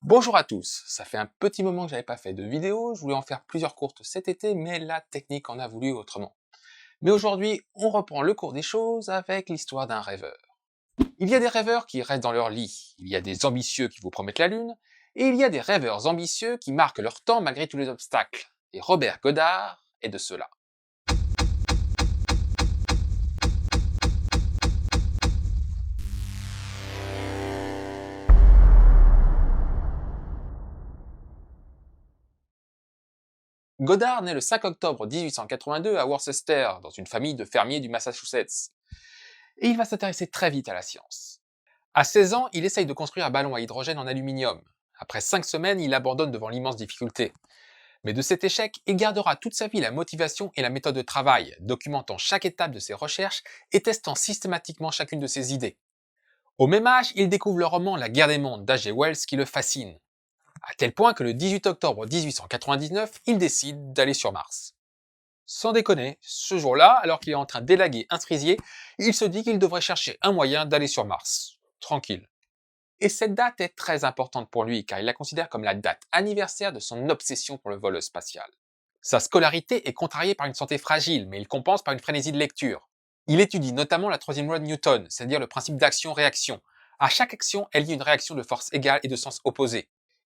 Bonjour à tous, ça fait un petit moment que j'avais pas fait de vidéo, je voulais en faire plusieurs courtes cet été, mais la technique en a voulu autrement. Mais aujourd'hui, on reprend le cours des choses avec l'histoire d'un rêveur. Il y a des rêveurs qui restent dans leur lit, il y a des ambitieux qui vous promettent la lune, et il y a des rêveurs ambitieux qui marquent leur temps malgré tous les obstacles. Et Robert Goddard est de ceux-là. Goddard naît le 5 octobre 1882 à Worcester, dans une famille de fermiers du Massachusetts. Et il va s'intéresser très vite à la science. À 16 ans, il essaye de construire un ballon à hydrogène en aluminium. Après 5 semaines, il abandonne devant l'immense difficulté. Mais de cet échec, il gardera toute sa vie la motivation et la méthode de travail, documentant chaque étape de ses recherches et testant systématiquement chacune de ses idées. Au même âge, il découvre le roman La guerre des mondes d'H.G. Wells qui le fascine, à tel point que le 18 octobre 1899, il décide d'aller sur Mars. Sans déconner, ce jour-là, alors qu'il est en train d'élaguer un cerisier, il se dit qu'il devrait chercher un moyen d'aller sur Mars. Tranquille. Et cette date est très importante pour lui car il la considère comme la date anniversaire de son obsession pour le vol spatial. Sa scolarité est contrariée par une santé fragile, mais il compense par une frénésie de lecture. Il étudie notamment la troisième loi de Newton, c'est-à-dire le principe d'action-réaction. À chaque action, elle y a une réaction de force égale et de sens opposé.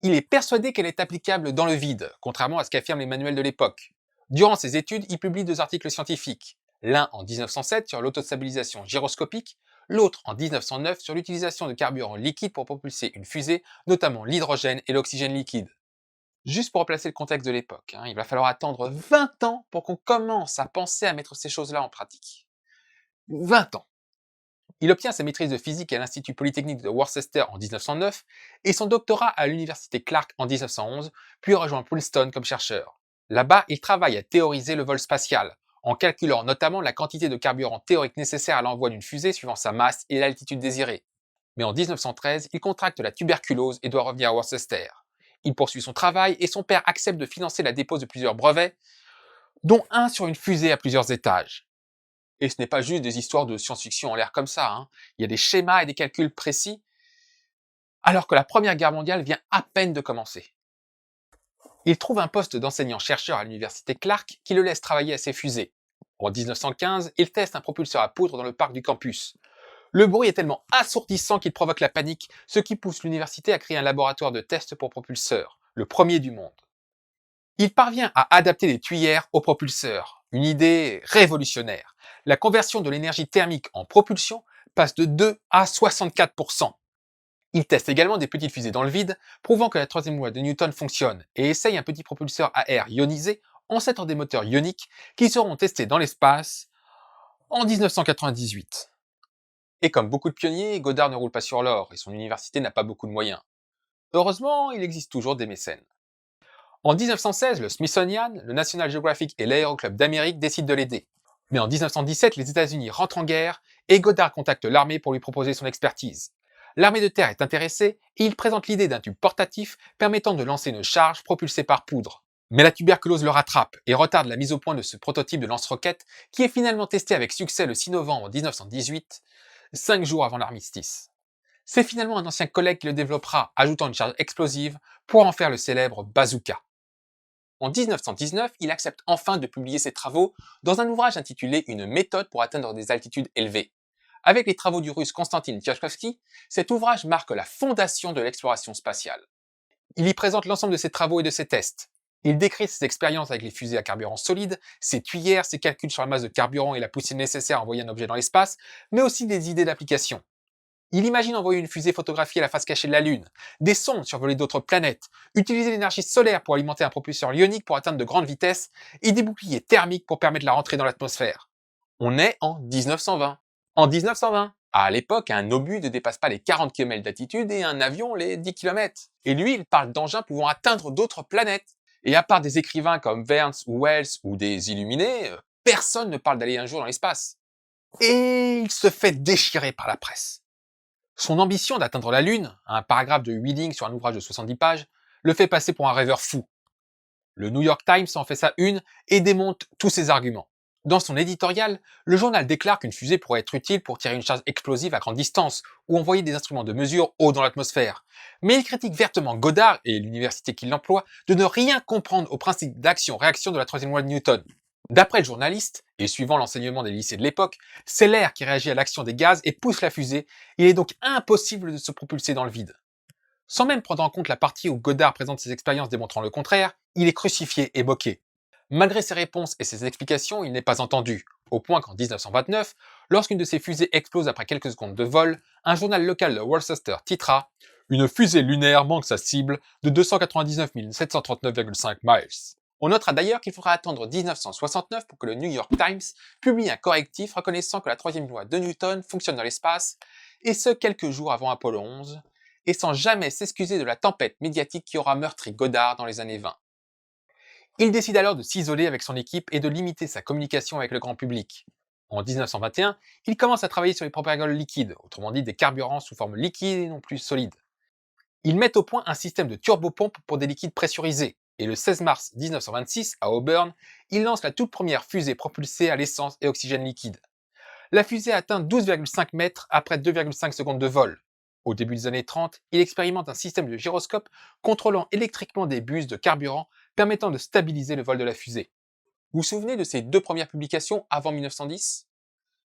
Il est persuadé qu'elle est applicable dans le vide, contrairement à ce qu'affirment les manuels de l'époque. Durant ses études, il publie 2 articles scientifiques, l'un en 1907 sur l'autostabilisation gyroscopique, l'autre en 1909 sur l'utilisation de carburant liquide pour propulser une fusée, notamment l'hydrogène et l'oxygène liquide. Juste pour replacer le contexte de l'époque, il va falloir attendre 20 ans pour qu'on commence à penser à mettre ces choses-là en pratique. 20 ans. Il obtient sa maîtrise de physique à l'Institut Polytechnique de Worcester en 1909 et son doctorat à l'Université Clark en 1911, puis rejoint Princeton comme chercheur. Là-bas, il travaille à théoriser le vol spatial, en calculant notamment la quantité de carburant théorique nécessaire à l'envoi d'une fusée suivant sa masse et l'altitude désirée. Mais en 1913, il contracte la tuberculose et doit revenir à Worcester. Il poursuit son travail et son père accepte de financer la dépose de plusieurs brevets, dont un sur une fusée à plusieurs étages. Et ce n'est pas juste des histoires de science-fiction en l'air comme ça, il y a des schémas et des calculs précis, alors que la Première Guerre mondiale vient à peine de commencer. Il trouve un poste d'enseignant-chercheur à l'université Clark qui le laisse travailler à ses fusées. En 1915, il teste un propulseur à poudre dans le parc du campus. Le bruit est tellement assourdissant qu'il provoque la panique, ce qui pousse l'université à créer un laboratoire de tests pour propulseurs, le premier du monde. Il parvient à adapter les tuyères au propulseur, une idée révolutionnaire. La conversion de l'énergie thermique en propulsion passe de 2 à 64%. Il teste également des petites fusées dans le vide, prouvant que la troisième loi de Newton fonctionne, et essaye un petit propulseur à air ionisé, ancêtre des moteurs ioniques, qui seront testés dans l'espace en 1998. Et comme beaucoup de pionniers, Goddard ne roule pas sur l'or, et son université n'a pas beaucoup de moyens. Heureusement, il existe toujours des mécènes. En 1916, le Smithsonian, le National Geographic et l'Aéroclub d'Amérique décident de l'aider. Mais en 1917, les États-Unis rentrent en guerre et Goddard contacte l'armée pour lui proposer son expertise. L'armée de terre est intéressée et il présente l'idée d'un tube portatif permettant de lancer une charge propulsée par poudre. Mais la tuberculose le rattrape et retarde la mise au point de ce prototype de lance-roquette qui est finalement testé avec succès le 6 novembre 1918, 5 jours avant l'armistice. C'est finalement un ancien collègue qui le développera, ajoutant une charge explosive pour en faire le célèbre bazooka. En 1919, il accepte enfin de publier ses travaux dans un ouvrage intitulé « Une méthode pour atteindre des altitudes élevées ». Avec les travaux du russe Konstantin Tsiolkovsky, cet ouvrage marque la fondation de l'exploration spatiale. Il y présente l'ensemble de ses travaux et de ses tests. Il décrit ses expériences avec les fusées à carburant solide, ses tuyères, ses calculs sur la masse de carburant et la poussière nécessaire à envoyer un objet dans l'espace, mais aussi des idées d'application. Il imagine envoyer une fusée photographier la face cachée de la Lune, des sondes survoler d'autres planètes, utiliser l'énergie solaire pour alimenter un propulseur ionique pour atteindre de grandes vitesses et des boucliers thermiques pour permettre la rentrée dans l'atmosphère. On est en 1920. En 1920, à l'époque, un obus ne dépasse pas les 40 km d'altitude et un avion les 10 km. Et lui, il parle d'engins pouvant atteindre d'autres planètes. Et à part des écrivains comme Verne ou Wells ou des illuminés, personne ne parle d'aller un jour dans l'espace. Et il se fait déchirer par la presse. Son ambition d'atteindre la Lune, un paragraphe de 8 lignes sur un ouvrage de 70 pages, le fait passer pour un rêveur fou. Le New York Times en fait sa une et démonte tous ses arguments. Dans son éditorial, le journal déclare qu'une fusée pourrait être utile pour tirer une charge explosive à grande distance ou envoyer des instruments de mesure haut dans l'atmosphère. Mais il critique vertement Goddard et l'université qui l'emploie de ne rien comprendre au principe d'action-réaction de la troisième loi de Newton. D'après le journaliste, et suivant l'enseignement des lycées de l'époque, c'est l'air qui réagit à l'action des gaz et pousse la fusée, il est donc impossible de se propulser dans le vide. Sans même prendre en compte la partie où Goddard présente ses expériences démontrant le contraire, il est crucifié et moqué. Malgré ses réponses et ses explications, il n'est pas entendu, au point qu'en 1929, lorsqu'une de ses fusées explose après quelques secondes de vol, un journal local de Worcester titrera « Une fusée lunaire manque sa cible de 299 739,5 miles ». On notera d'ailleurs qu'il faudra attendre 1969 pour que le New York Times publie un correctif reconnaissant que la troisième loi de Newton fonctionne dans l'espace, et ce quelques jours avant Apollo 11, et sans jamais s'excuser de la tempête médiatique qui aura meurtri Goddard dans les années 20. Il décide alors de s'isoler avec son équipe et de limiter sa communication avec le grand public. En 1921, il commence à travailler sur les propagolles liquides, autrement dit des carburants sous forme liquide et non plus solide. Ils mettent au point un système de turbopompe pour des liquides pressurisés, et le 16 mars 1926, à Auburn, il lance la toute première fusée propulsée à l'essence et oxygène liquide. La fusée atteint 12,5 mètres après 2,5 secondes de vol. Au début des années 30, il expérimente un système de gyroscope contrôlant électriquement des buses de carburant permettant de stabiliser le vol de la fusée. Vous vous souvenez de ces deux premières publications avant 1910 ?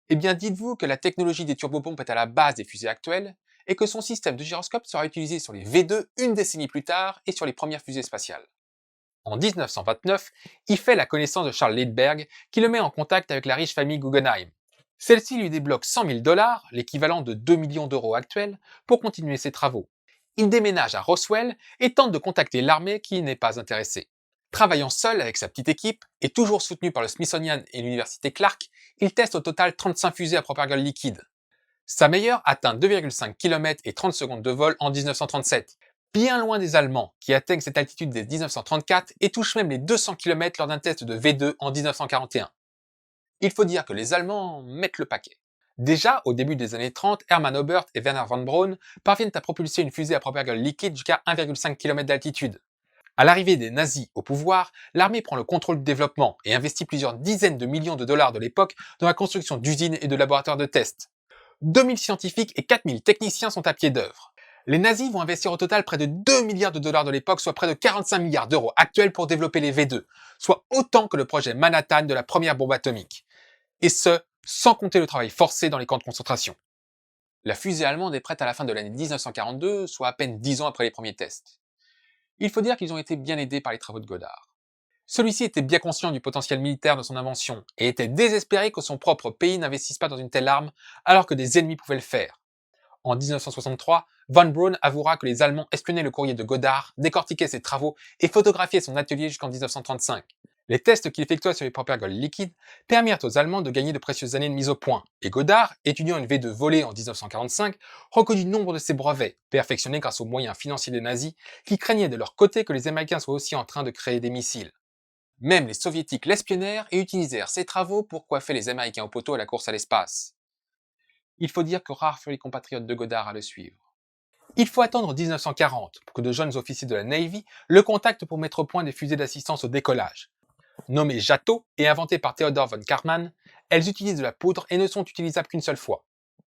Eh bien, dites-vous que la technologie des turbopompes est à la base des fusées actuelles et que son système de gyroscope sera utilisé sur les V2 une décennie plus tard et sur les premières fusées spatiales. En 1929, il fait la connaissance de Charles Lindbergh qui le met en contact avec la riche famille Guggenheim. Celle-ci lui débloque 100 000 $, l'équivalent de 2 millions d'euros actuels, pour continuer ses travaux. Il déménage à Roswell et tente de contacter l'armée qui n'est pas intéressée. Travaillant seul avec sa petite équipe et toujours soutenu par le Smithsonian et l'université Clark, il teste au total 35 fusées à propagole liquide. Sa meilleure atteint 2,5 km et 30 secondes de vol en 1937, bien loin des Allemands qui atteignent cette altitude dès 1934 et touchent même les 200 km lors d'un test de V2 en 1941. Il faut dire que les Allemands mettent le paquet. Déjà, au début des années 30, Hermann Oberth et Werner von Braun parviennent à propulser une fusée à propagole liquide jusqu'à 1,5 km d'altitude. À l'arrivée des nazis au pouvoir, l'armée prend le contrôle du développement et investit plusieurs dizaines de millions de dollars de l'époque dans la construction d'usines et de laboratoires de tests. 2000 scientifiques et 4000 techniciens sont à pied d'œuvre. Les nazis vont investir au total près de 2 milliards de dollars de l'époque, soit près de 45 milliards d'euros actuels pour développer les V2, soit autant que le projet Manhattan de la première bombe atomique. Et ce, sans compter le travail forcé dans les camps de concentration. La fusée allemande est prête à la fin de l'année 1942, soit à peine 10 ans après les premiers tests. Il faut dire qu'ils ont été bien aidés par les travaux de Goddard. Celui-ci était bien conscient du potentiel militaire de son invention et était désespéré que son propre pays n'investisse pas dans une telle arme alors que des ennemis pouvaient le faire. En 1963, Von Braun avouera que les Allemands espionnaient le courrier de Goddard, décortiquaient ses travaux et photographiaient son atelier jusqu'en 1935. Les tests qu'il effectua sur les propagolles liquides permirent aux Allemands de gagner de précieuses années de mise au point, et Goddard, étudiant une V2 volée en 1945, reconnut nombre de ses brevets, perfectionnés grâce aux moyens financiers des nazis, qui craignaient de leur côté que les Américains soient aussi en train de créer des missiles. Même les Soviétiques l'espionnèrent et utilisèrent ses travaux pour coiffer les Américains au poteau à la course à l'espace. Il faut dire que rares furent les compatriotes de Goddard à le suivre. Il faut attendre 1940 pour que de jeunes officiers de la Navy le contactent pour mettre au point des fusées d'assistance au décollage. Nommées Jato et inventées par Theodor von Karman, elles utilisent de la poudre et ne sont utilisables qu'une seule fois.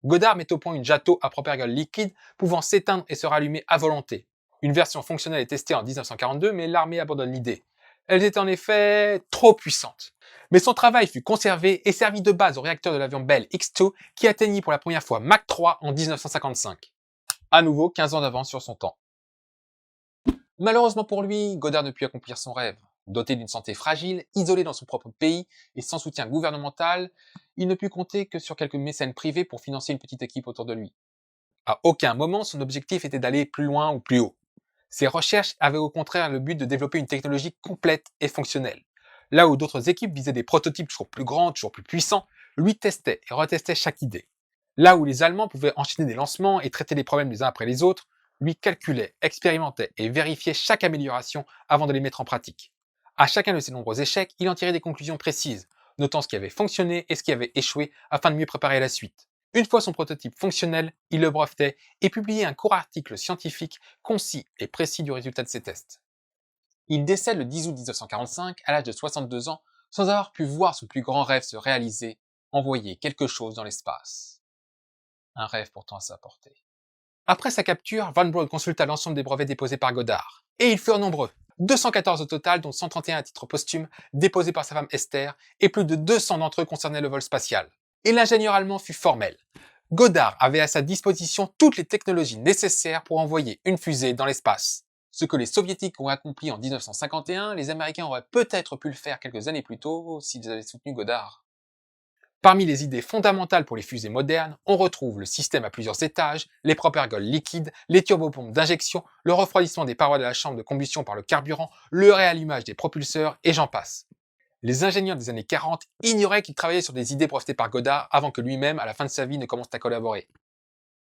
Goddard met au point une Jato à propagole liquide pouvant s'éteindre et se rallumer à volonté. Une version fonctionnelle est testée en 1942, mais l'armée abandonne l'idée. Elles étaient en effet trop puissantes. Mais son travail fut conservé et servit de base au réacteur de l'avion Bell X-2 qui atteignit pour la première fois Mach 3 en 1955. À nouveau 15 ans d'avance sur son temps. Malheureusement pour lui, Goddard ne put accomplir son rêve. Doté d'une santé fragile, isolé dans son propre pays et sans soutien gouvernemental, il ne put compter que sur quelques mécènes privés pour financer une petite équipe autour de lui. À aucun moment son objectif était d'aller plus loin ou plus haut. Ses recherches avaient au contraire le but de développer une technologie complète et fonctionnelle. Là où d'autres équipes visaient des prototypes toujours plus grands, toujours plus puissants, lui testait et retestait chaque idée. Là où les Allemands pouvaient enchaîner des lancements et traiter les problèmes les uns après les autres, lui calculait, expérimentait et vérifiait chaque amélioration avant de les mettre en pratique. À chacun de ces nombreux échecs, il en tirait des conclusions précises, notant ce qui avait fonctionné et ce qui avait échoué afin de mieux préparer la suite. Une fois son prototype fonctionnel, il le brevetait et publiait un court article scientifique concis et précis du résultat de ses tests. Il décède le 10 août 1945 à l'âge de 62 ans sans avoir pu voir son plus grand rêve se réaliser, envoyer quelque chose dans l'espace. Un rêve pourtant à sa portée. Après sa capture, Van Braun consulta l'ensemble des brevets déposés par Goddard, et ils furent nombreux. 214 au total, dont 131 à titre posthume, déposés par sa femme Esther, et plus de 200 d'entre eux concernaient le vol spatial. Et l'ingénieur allemand fut formel. Goddard avait à sa disposition toutes les technologies nécessaires pour envoyer une fusée dans l'espace. Ce que les soviétiques ont accompli en 1951, les Américains auraient peut-être pu le faire quelques années plus tôt s'ils avaient soutenu Goddard. Parmi les idées fondamentales pour les fusées modernes, on retrouve le système à plusieurs étages, les propergoles liquides, les turbopompes d'injection, le refroidissement des parois de la chambre de combustion par le carburant, le réallumage des propulseurs, et j'en passe. Les ingénieurs des années 40 ignoraient qu'ils travaillaient sur des idées brevetées par Goddard avant que lui-même, à la fin de sa vie, ne commence à collaborer.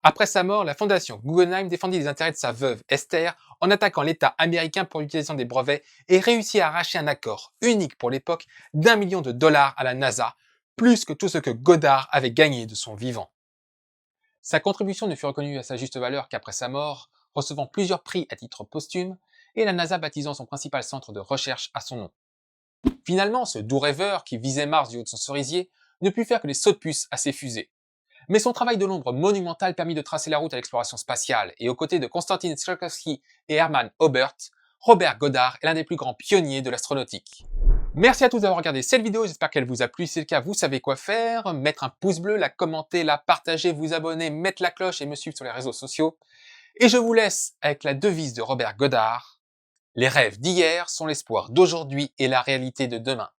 Après sa mort, la fondation Guggenheim défendit les intérêts de sa veuve, Esther, en attaquant l'État américain pour l'utilisation des brevets et réussit à arracher un accord, unique pour l'époque, d'1 million de dollars à la NASA, plus que tout ce que Goddard avait gagné de son vivant. Sa contribution ne fut reconnue à sa juste valeur qu'après sa mort, recevant plusieurs prix à titre posthume, et la NASA baptisant son principal centre de recherche à son nom. Finalement, ce doux rêveur, qui visait Mars du haut de son cerisier, ne put faire que des sauts de puce à ses fusées. Mais son travail de l'ombre monumental permit de tracer la route à l'exploration spatiale, et aux côtés de Konstantin Tsiolkovsky et Hermann Oberth, Robert Goddard est l'un des plus grands pionniers de l'astronautique. Merci à tous d'avoir regardé cette vidéo, j'espère qu'elle vous a plu. Si c'est le cas, vous savez quoi faire. Mettre un pouce bleu, la commenter, la partager, vous abonner, mettre la cloche et me suivre sur les réseaux sociaux. Et je vous laisse avec la devise de Robert Goddard. Les rêves d'hier sont l'espoir d'aujourd'hui et la réalité de demain.